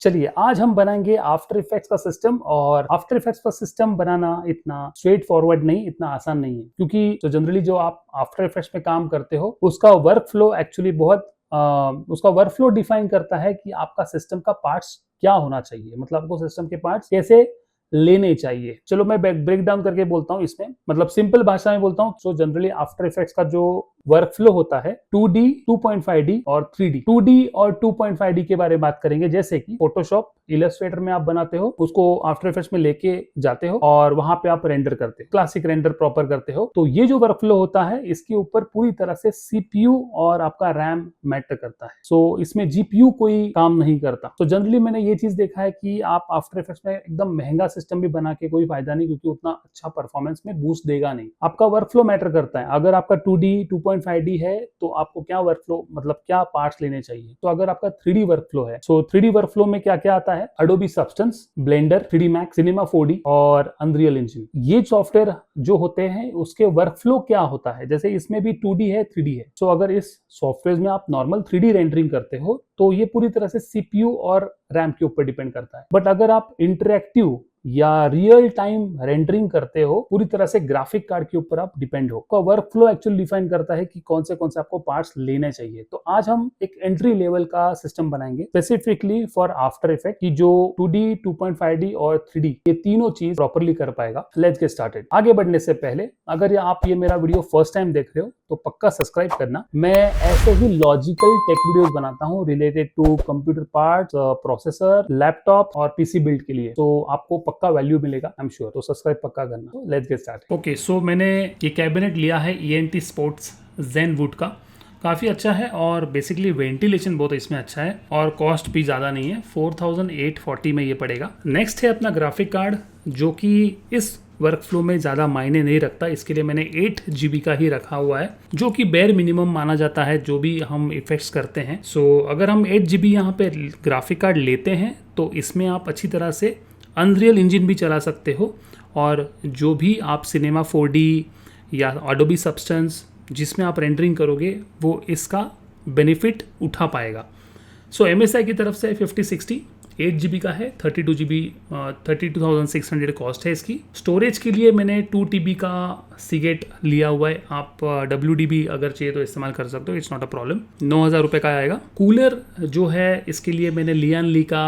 चलिए आज हम बनाएंगे आफ्टर इफेक्ट्स का सिस्टम। और आफ्टर इफेक्ट्स का सिस्टम बनाना इतना स्ट्रेट फॉरवर्ड नहीं, इतना आसान नहीं है, क्योंकि जो जनरली जो आप आफ्टर इफेक्ट्स में काम करते हो उसका वर्क फ्लो एक्चुअली बहुत उसका वर्क फ्लो डिफाइन करता है कि आपका सिस्टम का पार्ट्स क्या होना चाहिए, मतलब आपको सिस्टम के पार्ट्स कैसे लेने चाहिए। चलो मैं ब्रेक डाउन करके बोलता हूँ इसमें, मतलब सिंपल भाषा में बोलता हूँ। तो जनरली आफ्टर इफेक्ट्स का जो वर्क फ्लो होता है 2D, 2.5D और 3D। 2D और 2.5D के बारे में बात करेंगे, जैसे कि फोटोशॉप, इलस्ट्रेटर में आप बनाते हो, उसको आफ्टर इफेक्ट्स में लेके जाते हो और वहां पे आप रेंडर करते हो, क्लासिक रेंडर प्रॉपर करते हो। तो ये जो वर्क फ्लो होता है इसके ऊपर पूरी तरह से सीपीयू और आपका रैम मैटर करता है। सो इसमें जीपीयू कोई काम नहीं करता। तो जनरली मैंने ये चीज देखा है कि आप आफ्टर इफेक्ट्स में एकदम महंगा सिस्टम भी बना के कोई फायदा नहीं, क्योंकि उतना अच्छा परफॉर्मेंस में बूस्ट देगा नहीं। आपका वर्क फ्लो मैटर करता है। अगर आपका 2D 2.5D है तो आपको क्या वर्क फ्लो, मतलब क्या पार्ट्स लेने चाहिए। तो अगर आपका 3D वर्क फ्लो है, सो 3D वर्क फ्लो में क्या क्या आता है, Adobe substance, blender, 3D max, cinema 4D और अनरियल इंजन। ये सॉफ्टवेयर जो होते हैं उसके वर्क फ्लो क्या होता है, जैसे इसमें भी 2D है 3D है। सो अगर इस सॉफ्टवेयर में आप नॉर्मल 3D रेंडरिंग करते हो तो ये पूरी तरह से सीपीयू और रैम के ऊपर डिपेंड करता है। बट अगर आप इंटरैक्टिव या रियल टाइम रेंडरिंग करते हो, पूरी तरह से ग्राफिक कार्ड के ऊपर आप डिपेंड हो। का वर्क फ्लो एक्चुअली डिफाइन करता है कि कौन से आपको पार्ट्स लेने चाहिए। तो आज हम एक एंट्री लेवल का सिस्टम बनाएंगे स्पेसिफिकली फॉर आफ्टर इफेक्ट, की जो 2D 2.5D और 3D ये तीनों चीज प्रॉपरली कर पाएगा। Let's get started. आगे बढ़ने से पहले अगर आप ये मेरा वीडियो फर्स्ट टाइम देख रहे हो तो पक्का सब्सक्राइब करना। मैं ऐसे ही लॉजिकल टेक वीडियोस बनाता हूँ related to computer parts, processor, laptop और पीसी बिल्ड के लिए, तो आपको पक्का वैल्यू मिलेगा, आई एम श्योर। तो सब्सक्राइब पक्का करना। तो let's get start. Okay, so मैंने ये कैबिनेट लिया है ENT स्पोर्ट्स जेनवुड का। काफ़ी अच्छा है और बेसिकली वेंटिलेशन बहुत इसमें अच्छा है और कॉस्ट भी ज़्यादा नहीं है। 4840 में ये पड़ेगा। नेक्स्ट है अपना ग्राफिक कार्ड, जो कि इस वर्क फ्लो में ज़्यादा मायने नहीं रखता। इसके लिए मैंने 8GB का ही रखा हुआ है, जो कि बेयर मिनिमम माना जाता है जो भी हम इफेक्ट्स करते हैं। सो अगर हम 8GB यहाँ पे ग्राफिक कार्ड लेते हैं तो इसमें आप अच्छी तरह से अनरियल इंजन भी चला सकते हो, और जो भी आप सिनेमा 4D या एडोबी सब्सटेंस जिसमें आप रेंडरिंग करोगे वो इसका बेनिफिट उठा पाएगा। सो MSI की तरफ से 5060 8GB का है, 32GB 32,600 कॉस्ट है इसकी। स्टोरेज के लिए मैंने 2TB का सीगेट लिया हुआ है। आप WDB अगर चाहिए तो इस्तेमाल कर सकते हो, इट्स नॉट अ प्रॉब्लम। 9,000 रुपये का आएगा। कूलर जो है इसके लिए मैंने लियान ली का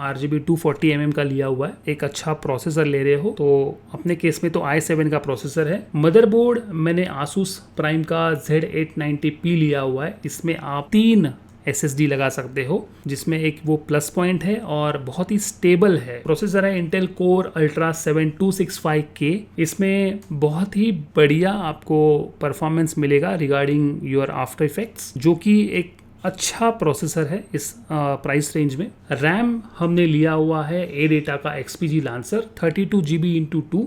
RGB 240mm का लिया हुआ है। एक अच्छा प्रोसेसर ले रहे हो तो अपने केस में तो i7 का प्रोसेसर है। मदरबोर्ड मैंने Asus प्राइम का Z890P लिया हुआ है। इसमें आप 3 SSD लगा सकते हो, जिसमें एक वो प्लस पॉइंट है और बहुत ही स्टेबल है। प्रोसेसर है इंटेल कोर अल्ट्रा 7265K। इसमें बहुत ही बढ़िया आपको परफॉर्मेंस मिलेगा रिगार्डिंग योर आफ्टर इफेक्ट्स, जो कि एक अच्छा प्रोसेसर है इस प्राइस रेंज में। रैम हमने लिया हुआ है ADATA का XPG लांसर 32GB x 2,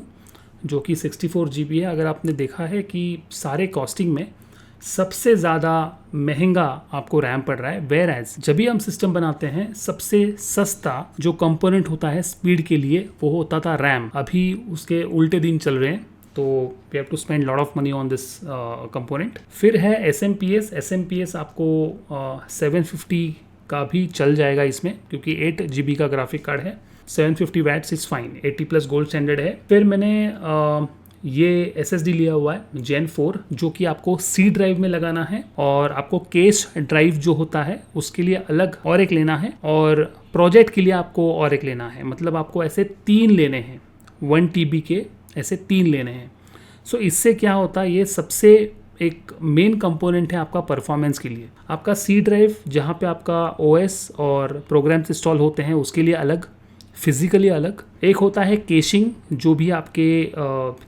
जो कि 64GB है। अगर आपने देखा है कि सारे कॉस्टिंग में सबसे ज़्यादा महंगा आपको रैम पड़ रहा है, वेयर एज जब भी हम सिस्टम बनाते हैं सबसे सस्ता जो कंपोनेंट होता है स्पीड के लिए वो होता था रैम। अभी उसके उल्टे दिन चल रहे हैं, तो we have to spend lot of money on this component. फिर है SMPS आपको 750 का भी चल जाएगा इसमें, क्योंकि 8GB का ग्राफिक कार्ड है। 750 watts is fine, 80+ gold standard है। फिर मैंने ये SSD लिया हुआ है Gen 4, जो कि आपको C ड्राइव में लगाना है, और आपको केस ड्राइव जो होता है उसके लिए अलग और एक लेना है, और प्रोजेक्ट के लिए आपको और एक लेना है। मतलब आपको ऐसे 3 लेने हैं, 1TB के ऐसे 3 लेने हैं। सो इससे क्या होता है, ये सबसे एक मेन कंपोनेंट है आपका परफॉर्मेंस के लिए। आपका C ड्राइव जहाँ पे आपका OS और प्रोग्राम्स इंस्टॉल होते हैं उसके लिए अलग, फिजिकली अलग। एक होता है केशिंग, जो भी आपके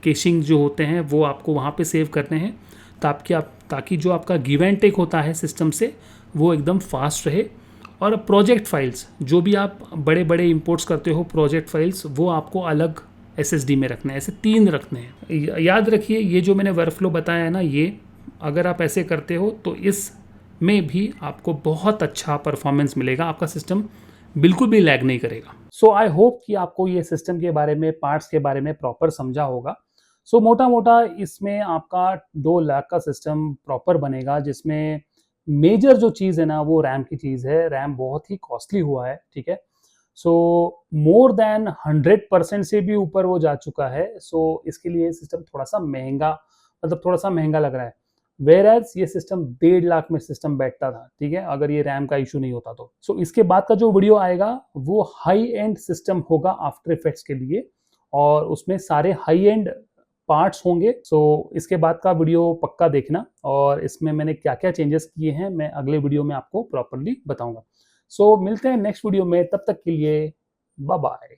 केशिंग जो होते हैं वो आपको वहाँ पे सेव करने हैं, ताकि जो आपका गिव एंड टेक होता है सिस्टम से वो एकदम फास्ट रहे। और प्रोजेक्ट फाइल्स जो भी आप बड़े बड़े इंपोर्ट्स करते हो, प्रोजेक्ट फाइल्स वो आपको अलग SSD में रखने हैं। ऐसे 3 रखने हैं। याद रखिए ये जो मैंने वर्कफ्लो बताया है ना, ये अगर आप ऐसे करते हो तो इस में भी आपको बहुत अच्छा परफॉर्मेंस मिलेगा। आपका सिस्टम बिल्कुल भी लैग नहीं करेगा। सो आई होप कि आपको ये सिस्टम के बारे में, पार्ट्स के बारे में प्रॉपर समझा होगा। सो मोटा मोटा इसमें आपका 2 लाख का सिस्टम प्रॉपर बनेगा, जिसमें मेजर जो चीज़ है ना वो रैम की चीज़ है। रैम बहुत ही कॉस्टली हुआ है, ठीक है। सो मोर देन 100% से भी ऊपर वो जा चुका है। सो इसके लिए सिस्टम थोड़ा सा महंगा, मतलब थोड़ा सा महंगा लग रहा है। वेयर एज ये सिस्टम 1.5 लाख में सिस्टम बैठता था, ठीक है, अगर ये रैम का इशू नहीं होता तो। सो इसके बाद का जो वीडियो आएगा वो हाई एंड सिस्टम होगा आफ्टर इफेक्ट्स के लिए, और उसमें सारे हाई एंड पार्ट्स होंगे। सो इसके बाद का वीडियो पक्का देखना, और इसमें मैंने क्या क्या चेंजेस किए हैं मैं अगले वीडियो में आपको प्रॉपरली बताऊंगा। सो मिलते हैं नेक्स्ट वीडियो में, तब तक के लिए बाय बाय।